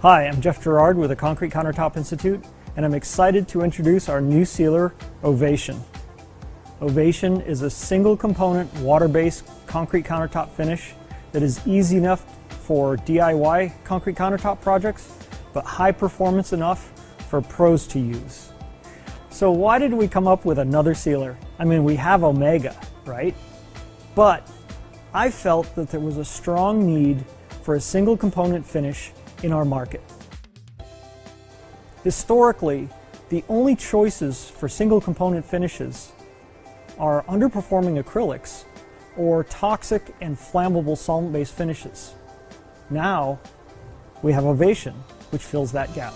Hi, I'm Jeff Gerard with the Concrete Countertop Institute, and I'm excited to introduce our new sealer, Ovation. Ovation is a single component water-based concrete countertop finish that is easy enough for DIY concrete countertop projects, but high performance enough for pros to use. So why did we come up with another sealer? I mean, we have Omega, right? But I felt that there was a strong need for a single component finish in our market. Historically, the only choices for single component finishes are underperforming acrylics or toxic and flammable solvent-based finishes. Now, we have Ovation, which fills that gap.